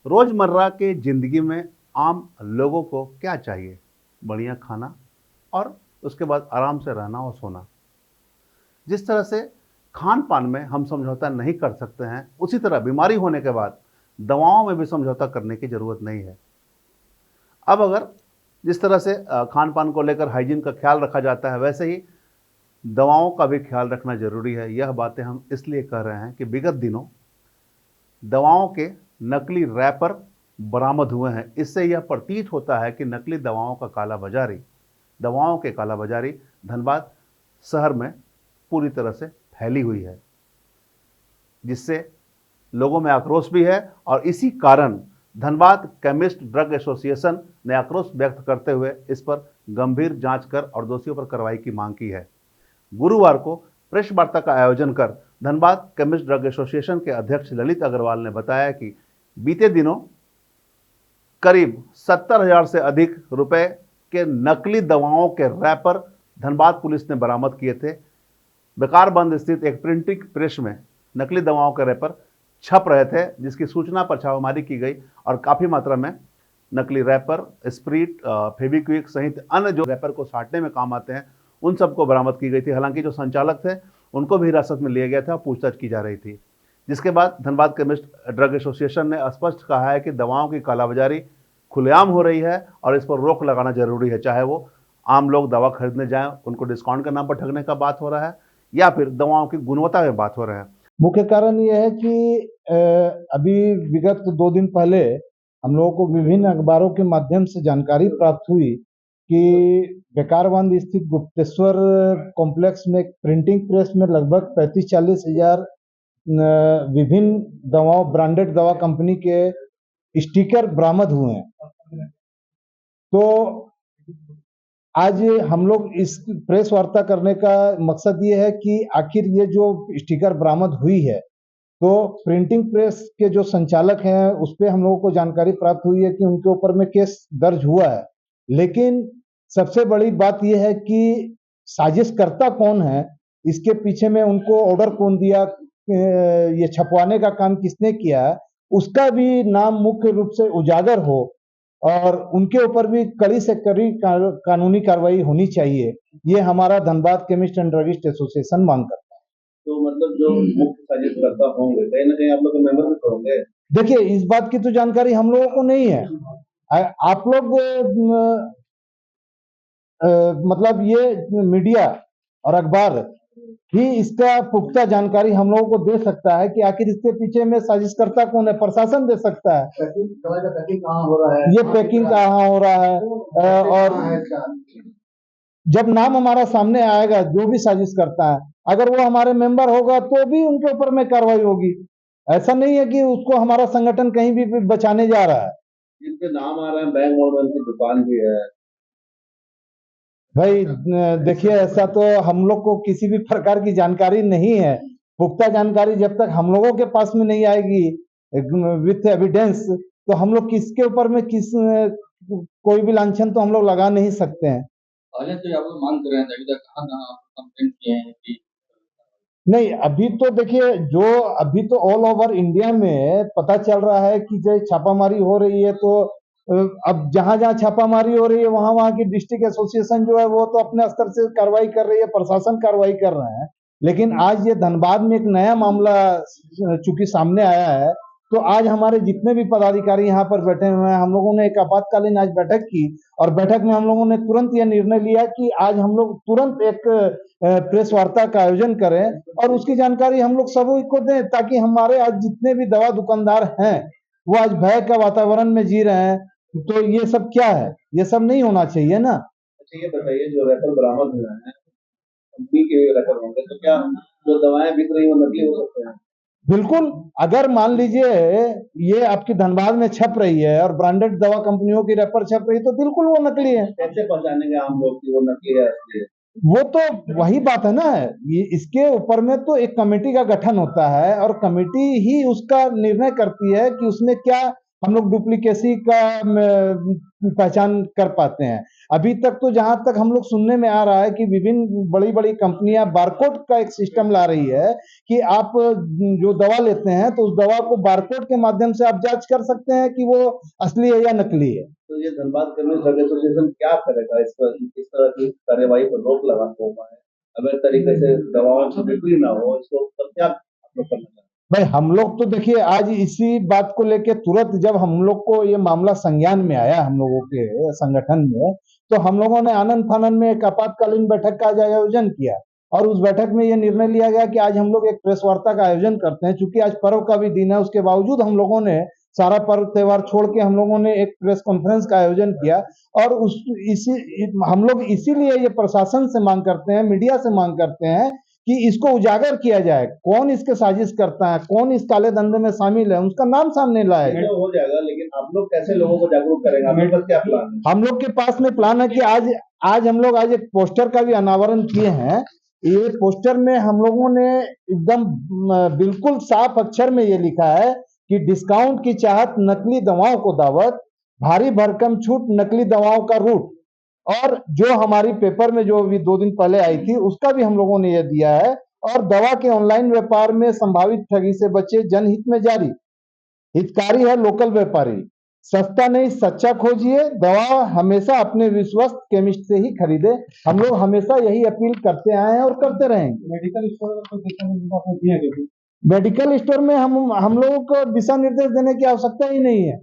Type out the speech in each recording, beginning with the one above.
रोज़मर्रा के ज़िंदगी में आम लोगों को क्या चाहिए? बढ़िया खाना और उसके बाद आराम से रहना और सोना। जिस तरह से खान-पान में हम समझौता नहीं कर सकते हैं, उसी तरह बीमारी होने के बाद दवाओं में भी समझौता करने की ज़रूरत नहीं है। अब अगर जिस तरह से खान-पान को लेकर हाइजीन का ख्याल रखा जाता है, वैसे ही दवाओं का भी ख्याल रखना ज़रूरी है। यह बातें हम इसलिए कह रहे हैं कि विगत दिनों दवाओं के नकली रैपर बरामद हुए हैं। इससे यह प्रतीत होता है कि नकली दवाओं के कालाबाजारी धनबाद शहर में पूरी तरह से फैली हुई है, जिससे लोगों में आक्रोश भी है और इसी कारण धनबाद केमिस्ट ड्रग एसोसिएशन ने आक्रोश व्यक्त करते हुए इस पर गंभीर जांच कर और दोषियों पर कार्रवाई की मांग की है। गुरुवार को प्रेस वार्ता का आयोजन कर धनबाद केमिस्ट ड्रग एसोसिएशन के अध्यक्ष ललित अग्रवाल ने बताया कि बीते दिनों करीब 70,000 से अधिक रुपए के नकली दवाओं के रैपर धनबाद पुलिस ने बरामद किए थे। बेकारबंद स्थित एक प्रिंटिंग प्रेस में नकली दवाओं के रैपर छप रहे थे, जिसकी सूचना पर छापेमारी की गई और काफ़ी मात्रा में नकली रैपर, स्प्रिट, फेविक्विक सहित अन्य जो रैपर को साटने में काम आते हैं, उन सबको बरामद की गई थी। हालांकि जो संचालक थे उनको भी हिरासत में लिया गया था, पूछताछ की जा रही थी। जिसके बाद धनबाद केमिस्ट ड्रग एसोसिएशन ने स्पष्ट कहा है कि दवाओं की कालाबाजारी खुलेआम हो रही है और इस पर रोक लगाना जरूरी है। चाहे वो आम लोग दवा खरीदने जाएं, उनको डिस्काउंट के नाम पर ठगने का बात हो रहा है या फिर दवाओं की गुणवत्ता में बात हो रहा है। मुख्य कारण यह है कि अभी विगत 2 दिन पहले हम लोगों को विभिन्न अखबारों के माध्यम से जानकारी प्राप्त हुई कि बेकारबंद स्थित गुप्तेश्वर कॉम्प्लेक्स में एक प्रिंटिंग प्रेस में लगभग 35-40 हजार विभिन्न दवाओं, ब्रांडेड दवा कंपनी के स्टिकर बरामद हुए हैं। तो आज हम लोग इस प्रेस वार्ता करने का मकसद ये है कि आखिर ये जो स्टिकर बरामद हुई है, तो प्रिंटिंग प्रेस के जो संचालक हैं उस पे हम लोगों को जानकारी प्राप्त हुई है कि उनके ऊपर में केस दर्ज हुआ है। लेकिन सबसे बड़ी बात यह है कि साजिशकर्ता कौन है, इसके पीछे में उनको ऑर्डर कौन दिया, ये छपवाने का काम किसने किया, उसका भी नाम मुख्य रूप से उजागर हो और उनके ऊपर भी कड़ी से कड़ी कानूनी कार्रवाई होनी चाहिए। ये हमारा Dhanbad chemist and druggist association मांग करता है। तो मतलब जो मुख्य साजिशकर्ता होंगे, कहीं ना कहीं आप लोग मेंबर भी होंगे। देखिए, इस बात की तो जानकारी हम लोगों को नहीं है। आप लोग मतलब ये मीडिया और अखबार ही इसका पुख्ता जानकारी हम लोगों को दे सकता है कि आखिर इसके पीछे में साजिशकर्ता कौन है। प्रशासन दे सकता है। पैकिंग कहाँ हो रहा है, ये पैकिंग कहाँ हो रहा है, और जब नाम हमारा सामने आएगा जो भी साजिश करता है, अगर वो हमारे मेंबर होगा तो भी उनके ऊपर में कार्रवाई होगी। ऐसा नहीं है कि उसको हमारा संगठन कहीं भी बचाने जा रहा है। जिनके नाम आ रहे हैं, बैंक मॉडल की दुकान भी है। भाई देखिए, ऐसा तो हम लोग को किसी भी प्रकार की जानकारी नहीं है। पुख्ता जानकारी जब तक हम लोगों के पास में नहीं आएगी विथ एविडेंस, तो हम लोग किसके ऊपर में कोई भी लांछन तो हम लोग लगा नहीं सकते हैं। पहले तो आप लोग मांग कर रहे हैं, अभी तक कहाँ कंप्लेंट किए हैं कि नहीं, अभी तो देखिए, अभी तो ऑल ओवर इंडिया में पता चल रहा है कि जो छापामारी हो रही है, तो अब जहां जहां छापामारी हो रही है वहां वहां की डिस्ट्रिक्ट एसोसिएशन जो है वो तो अपने स्तर से कार्रवाई कर रही है, प्रशासन कार्रवाई कर रहे हैं। लेकिन आज ये धनबाद में एक नया मामला चूंकि सामने आया है, तो आज हमारे जितने भी पदाधिकारी यहाँ पर बैठे हुए हैं, हम लोगों ने एक आपातकालीन आज बैठक की और बैठक में हम लोगों ने तुरंत यह निर्णय लिया कि आज हम लोग तुरंत एक प्रेस वार्ता का आयोजन करें और उसकी जानकारी हम लोग सभी को दें, ताकि हमारे आज जितने भी दवा दुकानदार हैं वो आज भय का वातावरण में जी रहे हैं। तो ये सब क्या है, ये सब नहीं होना चाहिए ना। अच्छा, ये बताइए, जो रैपर बरामद हुए हैं, कंपनी के रैपर होंगे, तो क्या जो दवाएं बिक रही वो नकली हो सकते हैं? बिल्कुल, अगर मान लीजिए ये आपकी धनबाद में छप रही है और ब्रांडेड दवा कंपनियों की रैपर छप रही है, तो बिल्कुल वो नकली है। कैसे पहचानेंगे आम लोग कि वो नकली है असली है? वो तो वही बात है ना, ये इसके ऊपर में तो एक कमेटी का गठन होता है और कमेटी ही उसका निर्णय करती है कि उसमें क्या हम लोग डुप्लीकेसी का पहचान कर पाते हैं। अभी तक तो जहां तक हम लोग सुनने में आ रहा है कि विभिन्न बड़ी बड़ी कंपनियां बारकोड का एक सिस्टम ला रही है कि आप जो दवा लेते हैं तो उस दवा को बारकोड के माध्यम से आप जांच कर सकते हैं कि वो असली है या नकली है। तो ये धनबाद केमिस्ट ड्रग एसोसिएशन क्या करेगा इस पर, इस तरह की कार्यवाही पर रोक लगा हो पाए, अगर तरीके से दवाओं की बिक्री ना हो, इसको तब क्या आप लोग करना चाहते हैं? भाई हम लोग तो देखिए आज इसी बात को लेके तुरंत जब हम लोग को ये मामला संज्ञान में आया हम लोगों के संगठन में, तो हम लोगों ने आनंद फानन में एक आपातकालीन बैठक का आज आयोजन किया और उस बैठक में ये निर्णय लिया गया कि आज हम लोग एक प्रेस वार्ता का आयोजन करते हैं। चूंकि आज पर्व का भी दिन है, उसके बावजूद हम लोगों ने सारा पर्व त्योहार छोड़ के हम लोगों ने एक प्रेस कॉन्फ्रेंस का आयोजन किया और उस इसी हम लोग इसीलिए ये प्रशासन से मांग करते हैं, मीडिया से मांग करते हैं कि इसको उजागर किया जाए, कौन इसके साजिश करता है, कौन इस काले धंधे में शामिल है, उसका नाम सामने लाए। ये तो हो जाएगा, लेकिन आप लोग कैसे लोगों को जागरूक करेंगे, आपके पास क्या प्लान है? हम लोग के पास में प्लान है कि आज हम लोग आज एक पोस्टर का भी अनावरण किए हैं। ये पोस्टर में हम लोगों ने एकदम बिल्कुल साफ अक्षर में ये लिखा है कि डिस्काउंट की चाहत, नकली दवाओं को दावत, भारी भरकम छूट, नकली दवाओं का रूट। और जो हमारी पेपर में जो अभी 2 दिन पहले आई थी उसका भी हम लोगों ने यह दिया है। और दवा के ऑनलाइन व्यापार में संभावित ठगी से बचे, जनहित में जारी, हितकारी है लोकल व्यापारी, सस्ता नहीं सच्चा खोजिए, दवा हमेशा अपने विश्वस्त केमिस्ट से ही खरीदे। हम लोग हमेशा यही अपील करते आए हैं और करते रहेंगे। मेडिकल स्टोर में हम लोगों को दिशा निर्देश देने की आवश्यकता ही नहीं है,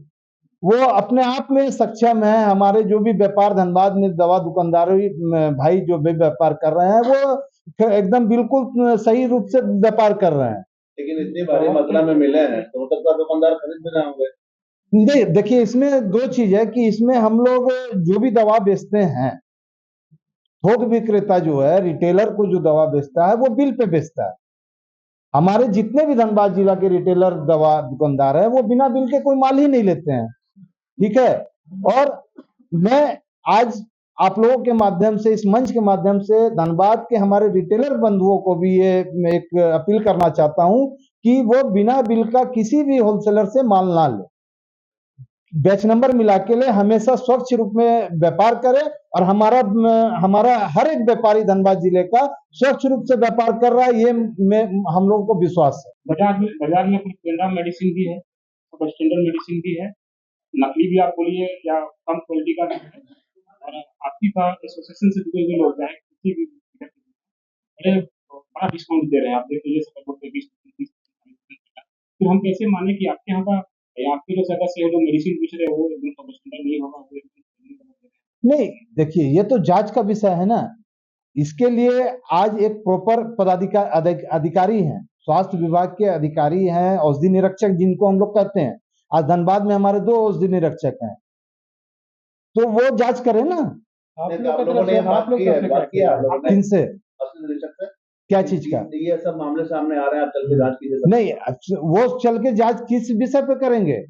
वो अपने आप में सक्षम है। हमारे जो भी व्यापार धनबाद में दवा दुकानदारी भाई जो भी व्यापार कर रहे हैं वो एकदम बिल्कुल सही रूप से व्यापार कर रहे हैं। लेकिन इतनी भारी मात्रा में मिले हैं तो हो सकता है दुकानदार खरीद में जाओगे। नहीं देखिए, इसमें 2 चीज है कि इसमें हम लोग जो भी दवा बेचते हैं, थोक विक्रेता जो है, रिटेलर को जो दवा बेचता है वो बिल पे बेचता है। हमारे जितने भी धनबाद जिला के रिटेलर दवा दुकानदार है वो बिना बिल के कोई माल ही नहीं लेते हैं, ठीक है। और मैं आज आप लोगों के माध्यम से, इस मंच के माध्यम से धनबाद के हमारे रिटेलर बंधुओं को भी ये एक अपील करना चाहता हूं कि वो बिना बिल का किसी भी होलसेलर से माल ना ले, बैच नंबर मिला के ले, हमेशा स्वच्छ रूप में व्यापार करे। और हमारा हर एक व्यापारी धनबाद जिले का स्वच्छ रूप से व्यापार कर रहा है, ये हम लोगों को विश्वास है। बाजार में कुछ ब्रांड मेडिसिन भी है, कुछ स्टैंडर्ड मेडिसिन भी है, नकली भी आप बोलिए या कम क्वालिटी का भी है। और आपकी का एसोसिएशन से जुड़े हुए लोग हैं, किसी भी बड़े बड़ा डिस्काउंट दे रहे हैं। आप देख लीजिए, 20-30, तो हम कैसे माने कि आपके यहाँ का या आपके जो सदस्य है जो मेडिसिन बेच रहे हैं वो एकदम सब स्टैंडर्ड नहीं होगा, वो नहीं देखिए, ये तो जांच का विषय है ना। इसके लिए आज एक प्रॉपर अधिकारी हैं, स्वास्थ्य विभाग के अधिकारी हैं, औषधि निरीक्षक जिनको हम लोग कहते हैं। आज धनबाद में हमारे 2 औषधि निरीक्षक हैं, तो वो जांच करें ना। किनसे, क्या चीज का? ये सब मामले सामने आ रहे हैं, आप चल के जांच कीजिए। नहीं, वो चल के जांच किस विषय पे करेंगे?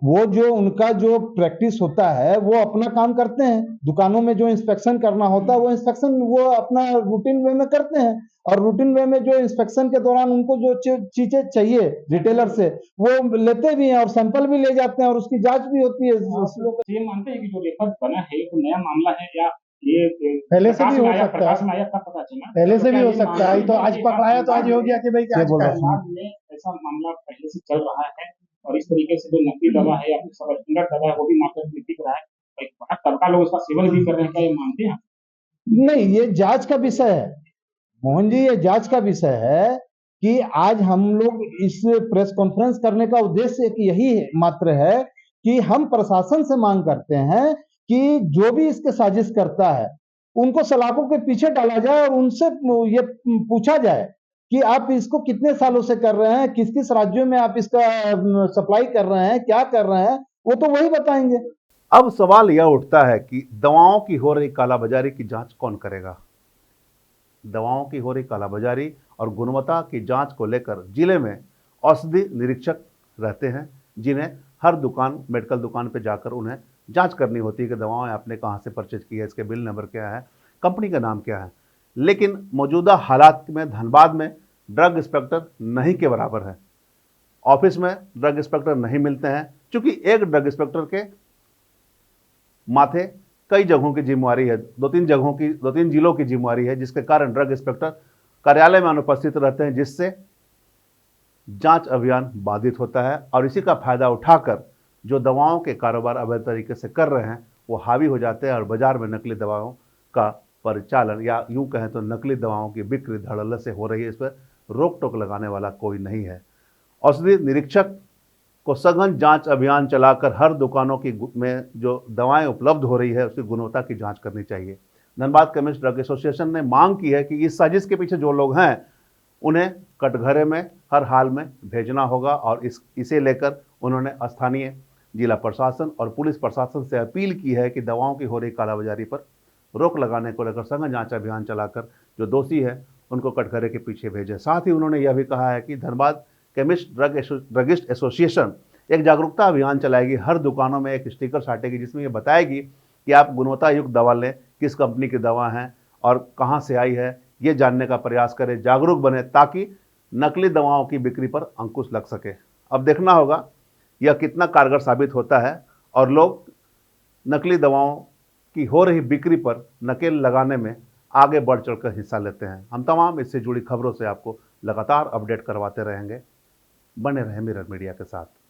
वो जो उनका जो प्रैक्टिस होता है वो अपना काम करते हैं। दुकानों में जो इंस्पेक्शन करना होता है वो इंस्पेक्शन वो अपना रूटीन वे में करते हैं। और रूटीन वे में जो इंस्पेक्शन के दौरान उनको जो चीजें चाहिए रिटेलर से वो लेते भी हैं और सैंपल भी ले जाते हैं और उसकी जांच भी होती है। ये मानते हैं कि जो रेफर बना है वो नया मामला है या ये पहले से भी हो सकता है, प्रकाश में आया तब पता चला, पहले से भी हो सकता है। तो आज पकड़ाया तो आज हो गया कि भाई क्या बोला में ऐसा मामला पहले से चल रहा है और इस तरीके से जो नकली दवा है या फिर सब स्टैंडर्ड दवा है वो भी मार्केट में बिक रहा है, एक बड़ा तबका लोग उसका सेवन भी कर रहे हैं। क्या ये मानते हैं? नहीं, ये जांच का विषय है मोहन जी, ये जांच का विषय है कि आज हम लोग इस प्रेस कॉन्फ्रेंस करने का उद्देश्य एक यही मात्र है कि हम प्रशासन से मांग करते हैं कि जो भी इसके साजिश करता है उनको सलाखों के पीछे डाला जाए और उनसे ये पूछा जाए कि आप इसको कितने सालों से कर रहे हैं, किस किस राज्यों में आप इसका सप्लाई कर रहे हैं, क्या कर रहे हैं, वो तो वही बताएंगे। अब सवाल यह उठता है कि दवाओं की हो रही कालाबाजारी की जांच कौन करेगा? दवाओं की हो रही कालाबाजारी और गुणवत्ता की जांच को लेकर जिले में औषधि निरीक्षक रहते हैं, जिन्हें हर दुकान, मेडिकल दुकान पर जाकर उन्हें जांच करनी होती है कि दवाएं आपने कहां से परचेज की है, इसके बिल नंबर क्या है, कंपनी का नाम क्या है। लेकिन मौजूदा हालात में धनबाद में ड्रग इंस्पेक्टर नहीं के बराबर है। ऑफिस में ड्रग इंस्पेक्टर नहीं मिलते हैं, क्योंकि एक ड्रग इंस्पेक्टर के माथे कई जगहों की जिम्मेवारी है, दो तीन जिलों की जिम्मेवारी है, जिसके कारण ड्रग इंस्पेक्टर कार्यालय में अनुपस्थित रहते हैं, जिससे जांच अभियान बाधित होता है। और इसी का फायदा उठाकर जो दवाओं के कारोबार अवैध तरीके से कर रहे हैं वो हावी हो जाते हैं और बाजार में नकली दवाओं का परिचालन या यूं कहें तो नकली दवाओं की बिक्री धड़ल्ले से हो रही है। इस पर रोक टोक लगाने वाला कोई नहीं है। औषधि निरीक्षक को सघन जांच अभियान चलाकर हर दुकानों की में जो दवाएं उपलब्ध हो रही है उसकी गुणवत्ता की जांच करनी चाहिए। धनबाद केमिस्ट ड्रग एसोसिएशन ने मांग की है कि इस साजिश के पीछे जो लोग हैं उन्हें कटघरे में हर हाल में भेजना होगा और इसे लेकर उन्होंने स्थानीय जिला प्रशासन और पुलिस प्रशासन से अपील की है कि दवाओं की हो रही कालाबाजारी पर रोक लगाने को लेकर सघन जांच अभियान चलाकर जो दोषी है उनको कटघरे के पीछे भेजें। साथ ही उन्होंने यह भी कहा है कि धनबाद केमिस्ट ड्रगिस्ट एसोसिएशन एक जागरूकता अभियान चलाएगी, हर दुकानों में एक स्टिकर साटेगी जिसमें ये बताएगी कि आप गुणवत्ता युक्त दवा लें, किस कंपनी की दवा है और कहाँ से आई है, ये जानने का प्रयास करें, जागरूक बने ताकि नकली दवाओं की बिक्री पर अंकुश लग सके। अब देखना होगा यह कितना कारगर साबित होता है और लोग नकली दवाओं की हो रही बिक्री पर नकेल लगाने में आगे बढ़ चढ़कर हिस्सा लेते हैं। हम तमाम इससे जुड़ी खबरों से आपको लगातार अपडेट करवाते रहेंगे। बने रहें मिरर मीडिया के साथ।